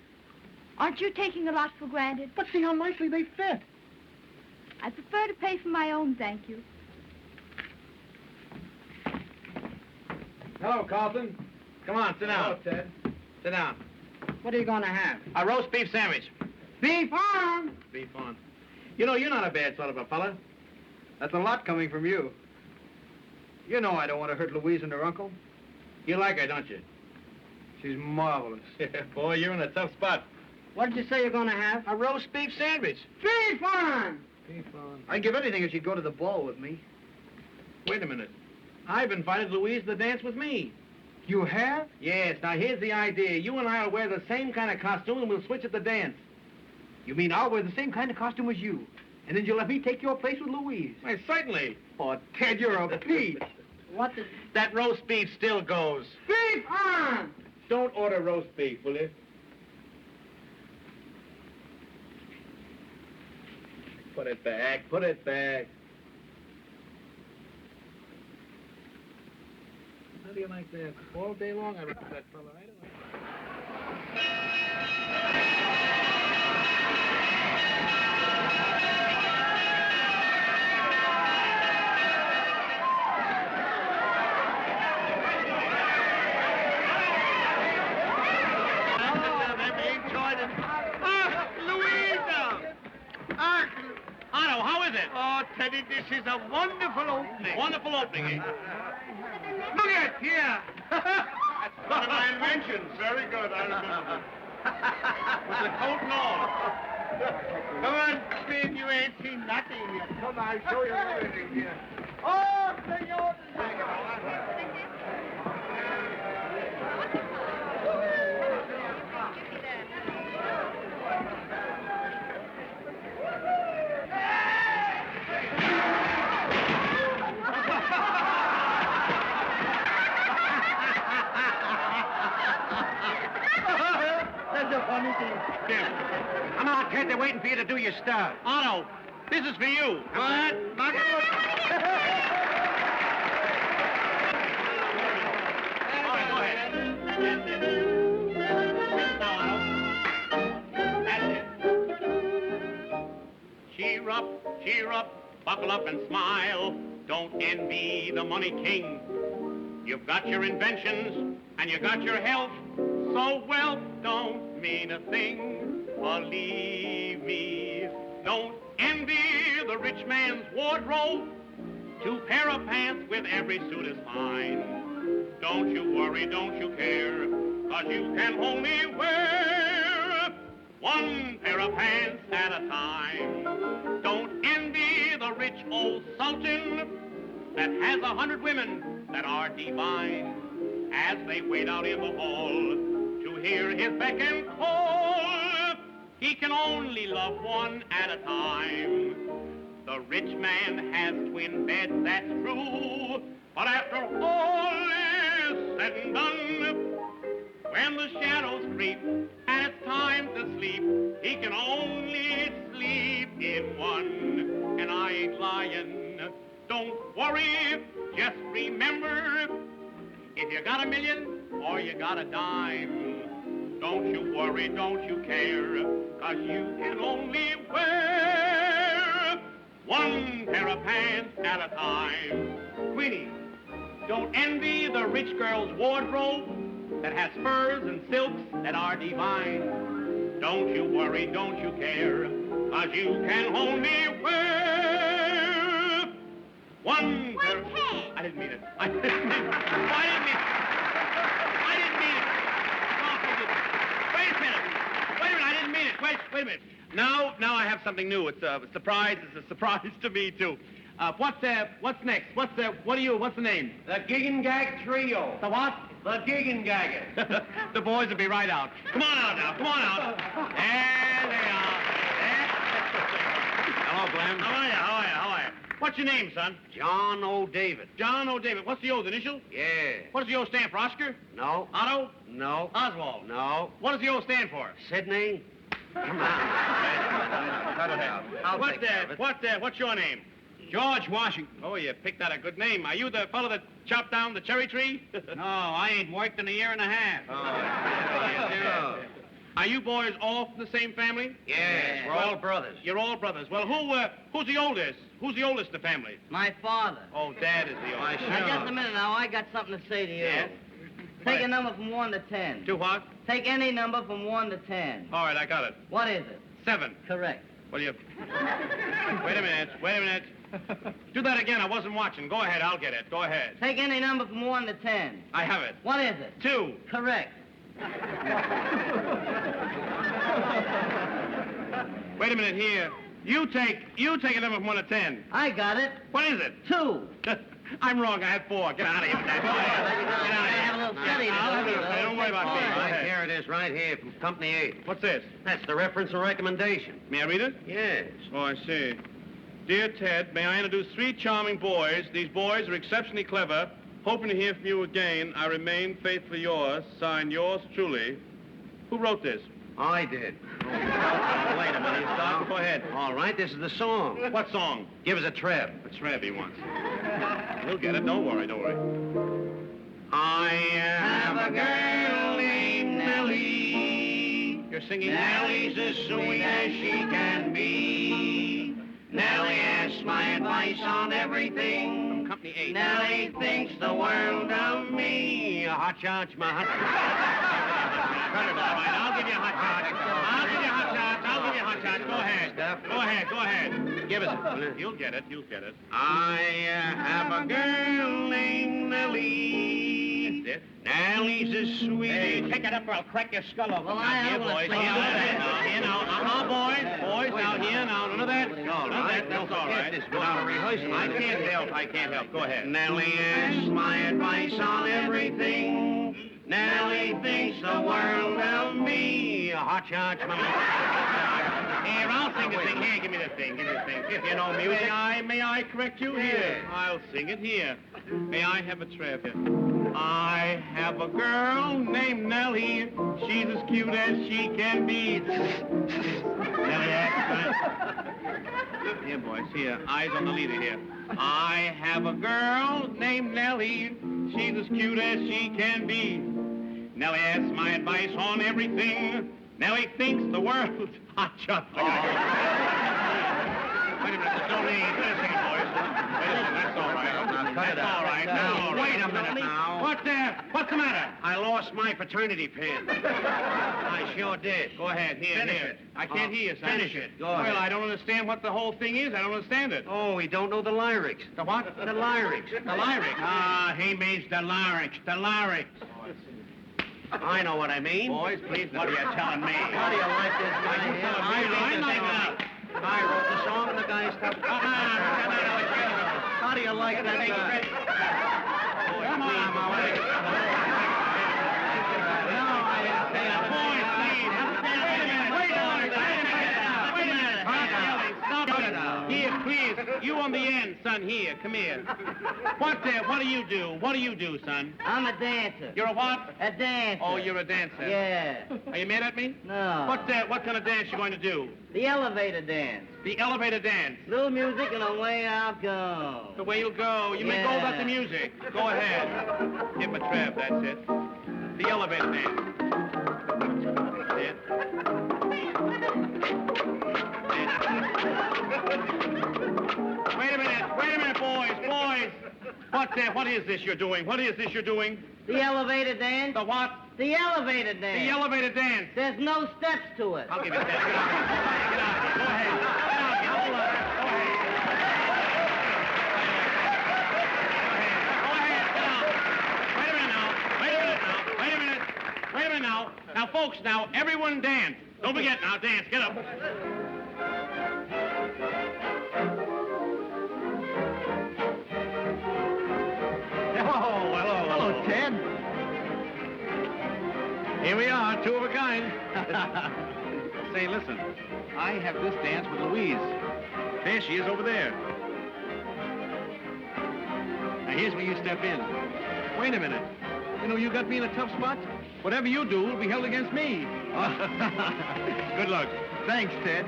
Aren't you taking a lot for granted? But see how nicely they fit. I prefer to pay for my own, thank you. Hello, Carlton. Come on, sit down. Hello, Ted. Sit down. What are you going to have? A roast beef sandwich. Beef on. Beef on. You know, you're not a bad sort of a fella. That's a lot coming from you. You know I don't want to hurt Louise and her uncle. You like her, don't you? She's marvelous. Boy, you're in a tough spot. What did you say you're going to have? A roast beef sandwich. Beef on. Beef on. I'd give anything if she'd go to the ball with me. Wait a minute. I've invited Louise to dance with me. You have? Yes, now here's the idea. You and I will wear the same kind of costume and we'll switch at the dance. You mean I'll wear the same kind of costume as you, and then you'll let me take your place with Louise? Why, certainly. Oh, Ted, you're a peach. What the... That roast beef still goes. Beef on. Don't order roast beef, will you? Put it back. Put it back. How do you like that? All day long I look at that fella. I don't know. Otto, how is it? Oh, Teddy, this is a wonderful opening. Wonderful opening, eh? Look at here. That's one of my inventions. Very good. I remember. With the coat and all. Come on, Speed. You ain't seen nothing yet. Come on, I'll show you everything here. Oh, senor. That's a funny thing. Come on, Ted, they're waiting for you to do your stuff. Otto, this is for you. What? Not All right, go ahead. That's it. Now, Otto. That's it. Cheer up, buckle up and smile. Don't envy the money king. You've got your inventions and you got your health, so wealth don't mean a thing. Believe me, don't envy the rich man's wardrobe. 2 pair of pants with every suit is fine. Don't you worry, don't you care, 'cause you can only wear 1 pair of pants at a time. Don't envy the rich old sultan that has 100 women that are divine. As they wait out in the hall to hear his beck and call, he can only love 1 at a time. The rich man has twin beds, that's true, but after all is said and done, when the shadows creep and it's time to sleep, he can only sleep in 1. And I ain't lying. Don't worry, just remember, if you got $1 million or you got a dime, don't you worry, don't you care, 'cause you can only wear 1 pair of pants at a time. Queenie, don't envy the rich girl's wardrobe that has furs and silks that are divine. Don't you worry, don't you care, 'cause you can only wear 1 pair. I didn't mean it. I didn't mean it. I didn't mean it. I didn't mean it. No, wait a minute. Wait a minute, I didn't mean it. Wait. wait a minute. Now I have something new. It's a surprise. It's a surprise to me, too. What's next? What's the name? The Gig and Gag Trio. The what? The Gig and Gaggers. The boys will be right out. Come on out now. Come on out. There they are. Hello, Glenn. How are you? What's your name, son? John O. David. John O. David. What's the O's initial? Yeah. What does the O stand for? Oscar? No. Otto? No. Oswald? No. What does the O stand for? Sydney? Come on. Cut it out. I'll take care of it. What's your name? George Washington. Oh, you picked out a good name. Are you the fellow that chopped down the cherry tree? No, I ain't worked in a year and a half. Oh. Are you boys all from the same family? Yes, we're all brothers. You're all brothers. Well, who's the oldest? Who's the oldest in the family? My father. Oh, Dad is the oldest. Now, just a minute now. I got something to say to you. Yes? Take a number from 1 to 10. Do what? Take any number from 1 to 10. All right, I got it. What is it? 7. Correct. Well, you... Wait a minute. Do that again. I wasn't watching. Go ahead. I'll get it. Go ahead. Take any number from 1 to 10. I have it. What is it? 2. Correct. Wait a minute here. You take a number from 1 to 10. I got it. What is it? 2. I'm wrong. I have 4. Get out of here with that. Go ahead. Get out of here. Have a little study to I'll have do, a little study. Don't worry about me. Go ahead. Here it is, right here, from Company 8. What's this? That's the reference and recommendation. May I read it? Yes. Oh, I see. Dear Ted, may I introduce 3 charming boys. These boys are exceptionally clever. Hoping to hear from you again. I remain faithfully yours. Signed, yours truly. Who wrote this? I did. Wait a minute. Stop. Go ahead. All right, this is the song. What song? Give us a treb. A Trev he wants. He'll get it. Don't worry. I have a girl named Nellie. You're singing. Nellie's as sweet as she can be. Nellie asks my advice on everything. From Company 8. Nellie thinks the world of me. Hot shots, my hot shots. Cut it all right. I'll give you a hot shot. Go ahead. Give us it. You'll get it. I have a girl named Nellie. That's it. Nellie's as sweet. Hey, take it up or I'll crack your skull open. Well, Now, I here, don't boys. wanna play Here, now, boys. Now, here, now. None of that. All right, That's all right. this without a rehearsal. I can't help. Go ahead. Nellie asks my advice on everything. Nellie thinks the world of me. Hot shots, my Here, I'll sing the thing. Here, give me the thing. If you know music, may I correct you? Here, I'll sing it here. May I have a trev here? I have a girl named Nellie. She's as cute as she can be. Nellie acts Here, boys, here. Eyes on the leader here. I have a girl named Nellie. She's as cute as she can be. Nellie asks my advice on everything. Nellie thinks the world's hot chocolate. Wait a minute, don't need. Wait a second, boys. Wait a minute, that's all right. That's all right. Now, Wait a minute now. What's the matter? I lost my fraternity pin. I sure did. Go ahead, here. Finish it. I can't hear you, son. Finish it. Go Well, ahead. I don't understand what the whole thing is. I don't understand it. Oh, we don't know the lyrics. The what? The lyrics. The lyrics. He means the lyrics. The lyrics. I know what I mean. Boys, please, what are you telling me? How do you like this guy here? I like that. I wrote the song and the guy stopped. How do you like that guy? Come on, Here, please. You on the end, son. Here, come here. What do you do? What do you do, son? I'm a dancer. You're a what? A dancer. Oh, you're a dancer. Yeah. Are you mad at me? No. What kind of dance you going to do? The elevator dance. The elevator dance. Little music and away I'll go. The way you'll go. You may go without the music. Go ahead. Hit my trap, that's it. The elevator dance. That's it. Wait a minute, boys. What is this you're doing? The elevator dance. The what? The elevator dance. The elevator dance. There's no steps to it. I'll give you that. Get out of here. Go ahead. Hold on. Go ahead. Get out. Wait a minute now. Now, folks, everyone dance. Don't forget now, dance. Get up. Hello, Ted. Here we are, two of a kind. Say, listen, I have this dance with Louise. There she is over there. Now, here's where you step in. Wait a minute. You know, you got me in a tough spot. Whatever you do will be held against me. Good luck. Thanks, Ted.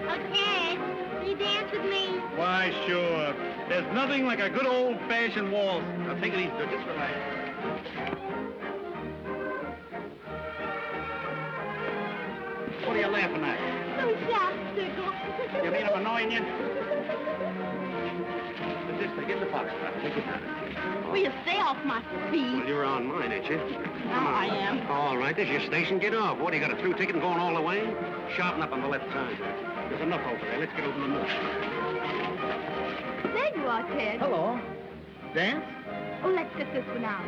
Oh, Ted, will you dance with me? Why, sure. There's nothing like a good old-fashioned waltz. Now, take it easy. Just relax. What are you laughing at? Oh, slapstick. You mean I'm annoying you? Sister, get the box. Take it down. Will you stay off my feet? Well, you're on mine, ain't you? Now I am. All right, there's your station. Get off. What, you got a through ticket and going all the way? Sharpen up on the left side. There's enough over there. Let's get over the moon. There you are, Ted. Hello. Dance? Oh, let's get this one out.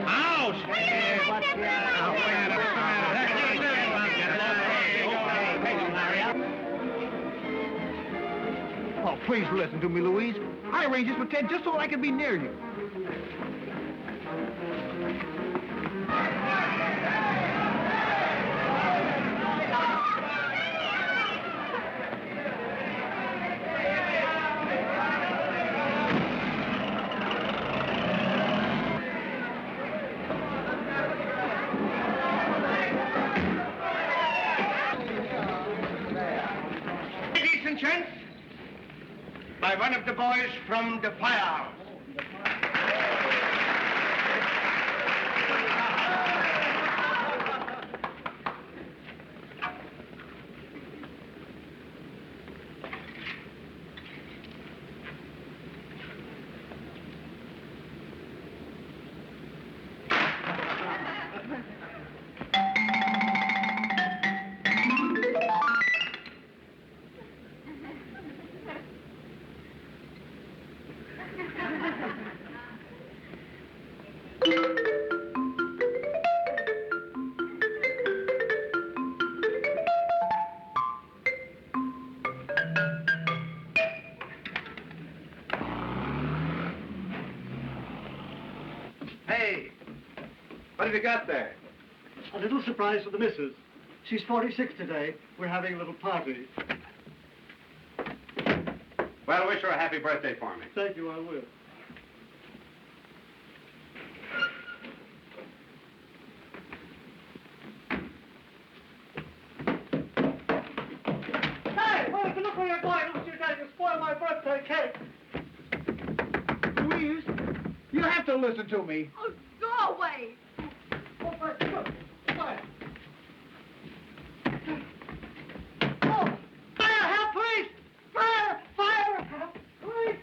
Ouch! Oh, please listen to me, Louise. I arranged this with Ted just so I could be near you. Ladies and gents, by one of the boys from the firehouse. Hey, what have you got there? A little surprise for the missus. She's 46 today. We're having a little party. Well, wish her a happy birthday for me. Thank you, I will. Hey, wait, look where you're going. Don't you guys spoil my birthday cake. Louise, you have to listen to me. Oh, go away. Oh, fire, help, please! Fire, fire, help, please!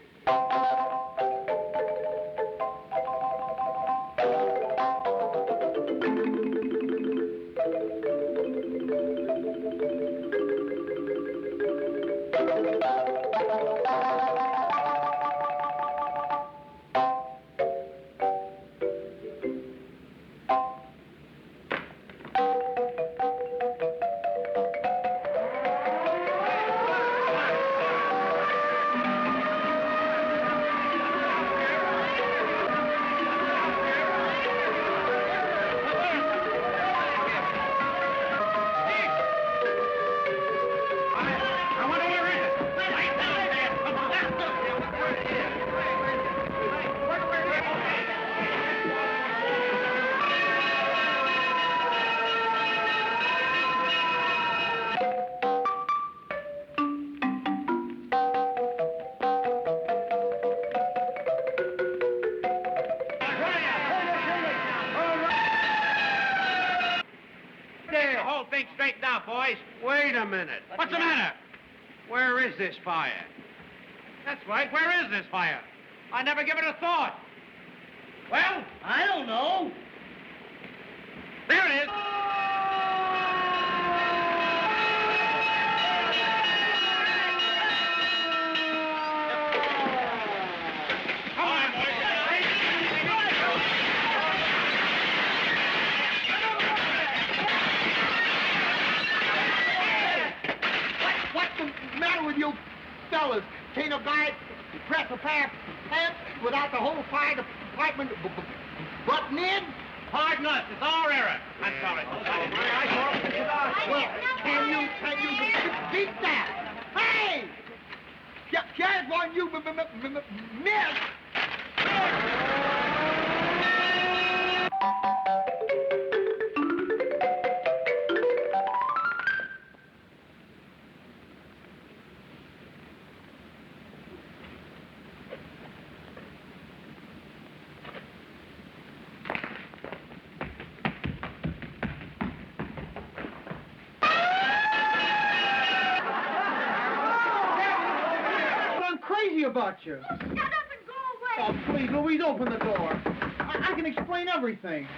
The whole thing straightened out, boys. Wait a minute. What's the matter? Where is this fire? That's right. Where is this fire? I never give it a thought. Well, I don't know. there it is. with you fellas? Can't a guy press a pair of pants without the whole fire department butting in? Pardon us, it's our error. I'm sorry. Well, can you beat that? Hey! Here's one you missed. About you. Shut up and go away. Oh, please, Louise, open the door. I can explain everything.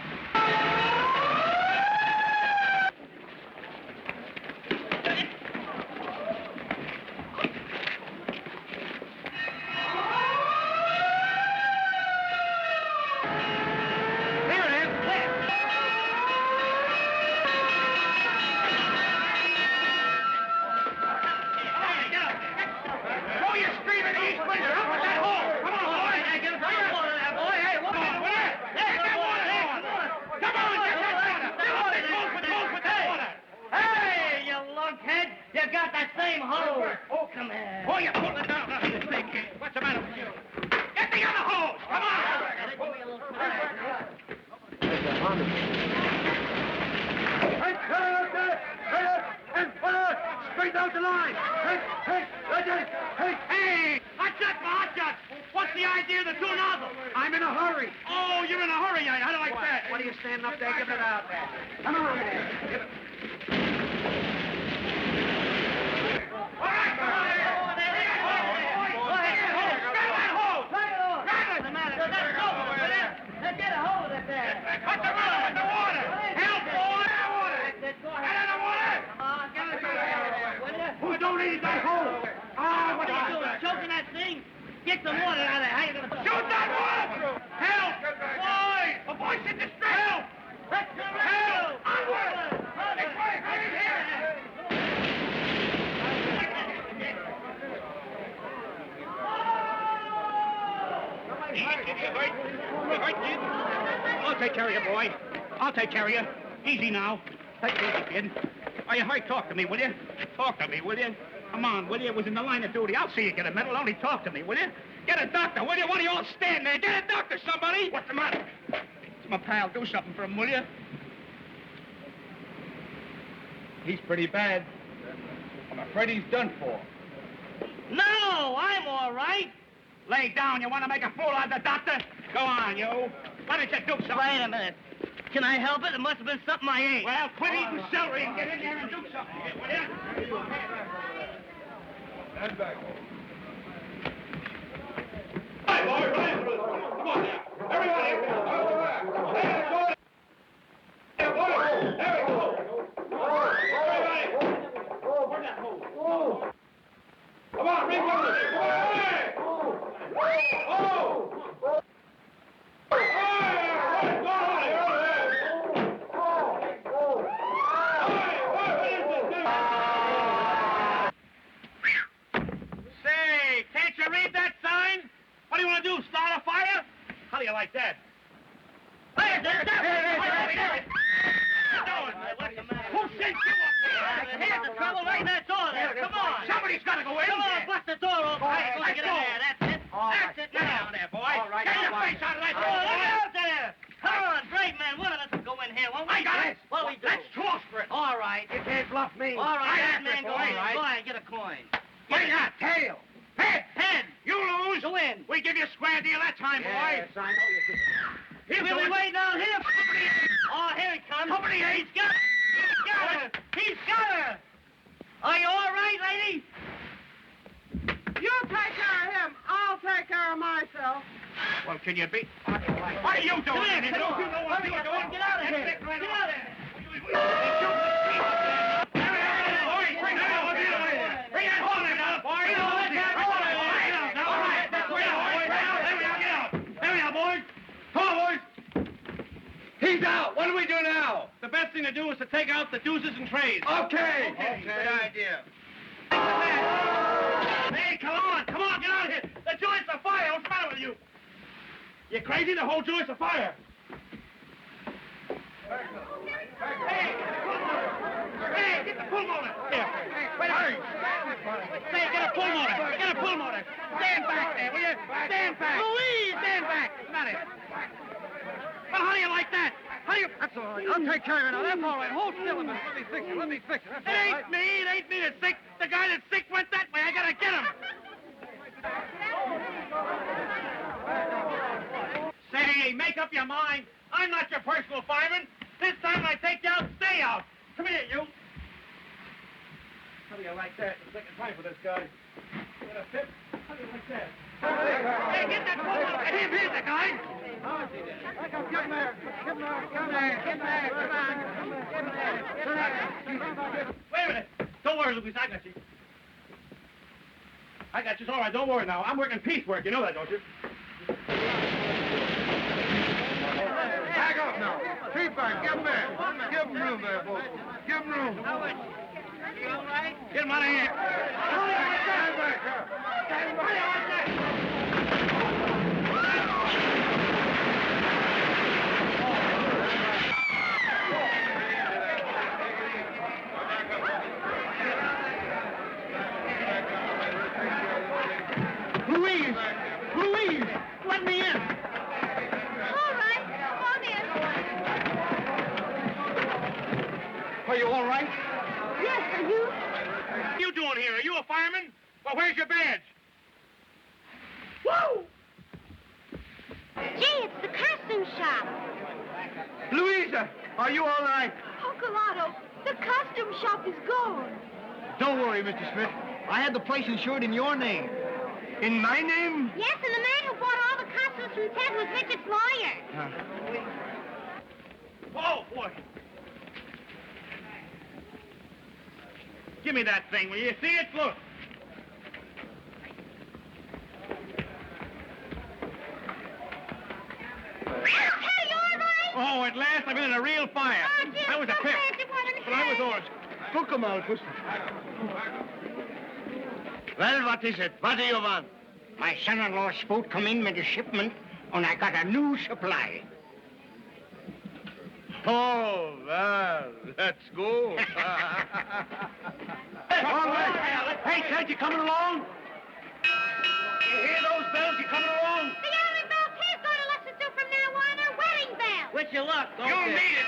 I'll take care of you, boy. I'll take care of you. Easy now. Take it easy, kid. Are you hurt? Talk to me, will you? Talk to me, will you? Come on, will you? It was in the line of duty. I'll see you get a medal. Only talk to me, will you? Get a doctor, will you? Why do you all stand there? Get a doctor, somebody! What's the matter? It's my pal. Do something for him, will you? He's pretty bad. I'm afraid he's done for. No, I'm all right. Lay down. You want to make a fool out of the doctor? Go on, you. Why don't you do something? Wait a minute. Can I help it? It must have been something I ate. Well, quit eating celery and get in there and do something, will you? Stand back. Hey, boy, come on now. Everybody, there we go. Everybody. Where's that hole? Come on, bring one. Hey! Oh! Say, can't you read that sign? What do you want to do, start a fire? How do you like that? Hey, who sent you up there? Here's the trouble right in that door there. Come on. Somebody's got to go in. Come on, bust the door open. Hey, go get in there. That's it. That's it Get now. down there, boy. Get your face out of that door. Look out there. Come on, great man. One of us will go in here, won't we? I got it. What'll we do? Let's toss for it. All right. You can't bluff me. All right, I that man go all in. right. Go ahead, get a coin. What do you got? Tail. Head. Head. You lose. Go in. We give you a square deal that time, boy. Yes, I know you do. Here's We'll be the waiting down here. Oh, here he comes. Company A. He's got her. He's got her. He's got her. Are you all right, lady? You take care of him. I'll take care of myself. Well, can you beat? What are you doing? Come here, in here? come on. Don't you know what Hurry you're up, doing? get out of here. Get Get out of here. Bring that hole in now, boy. There we are, boys. Come on, boys. He's out. What do we do now? The best thing to do is to take out the deuces and trades. Okay. Good idea. You crazy? The whole joint's afire. Hey, get the pull motor. Here. Wait a minute. Say, get a pull motor. Get a pull motor. Stand back there, will you? Stand back. Louise, stand back. Not it. Well, how do you like that? How do you... That's all right. I'll take care of it now. That's all right. Hold still a minute. Let me fix it. Let me fix it. That's all It right. ain't me. It ain't me that's sick. The guy that's sick went that way. I gotta get him. Say, make up your mind. I'm not your personal fireman. This time I take you out, stay out. Come here, you. How do you like that? The second time for this guy. Get a tip. How do you like that? Hey, get that pull out. Here's the guy. Get him there. Get him there. Come there. Get him there. Come on. Get him there. Wait a minute. Don't worry, Louise. I got you. I got you. It's all right. Don't worry now. I'm working piecework. You know that, don't you? Back up now. Keep back. Give him there. Give him room there, boys. Give him room. You all right? Get him out of here. Stand back, huh? Stand back. Louise! Louise! Let me in! All right, come in. Are you all right? Yes, are you? What are you doing here? Are you a fireman? Well, where's your badge? Woo! Gee, it's the costume shop. Louisa, are you all right? Uncle Otto, the costume shop is gone. Don't worry, Mr. Smith. I had the place insured in your name. In my name? Yes, and the man who bought all the costumes from Ted was Richard's lawyer. Oh, boy. Give me that thing, will you? See it? Look. Hey, you all right? Oh, at last I've been in a real fire. Oh, Jim, That was a so pip. glad you weren't But I was hurt. orange. Look him out, Well, what is it? What do you want? My son-in-law's boat come in with a shipment, and I got a new supply. Oh, well, let's go. Hey, Ted, you coming along? You hear those bells? You coming along? The only bell Ted's going to listen to from now on are wedding bells. Wish you luck, don't You'll need it.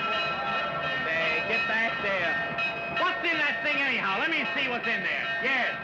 Say, get back there. What's in that thing anyhow? Let me see what's in there. Yes.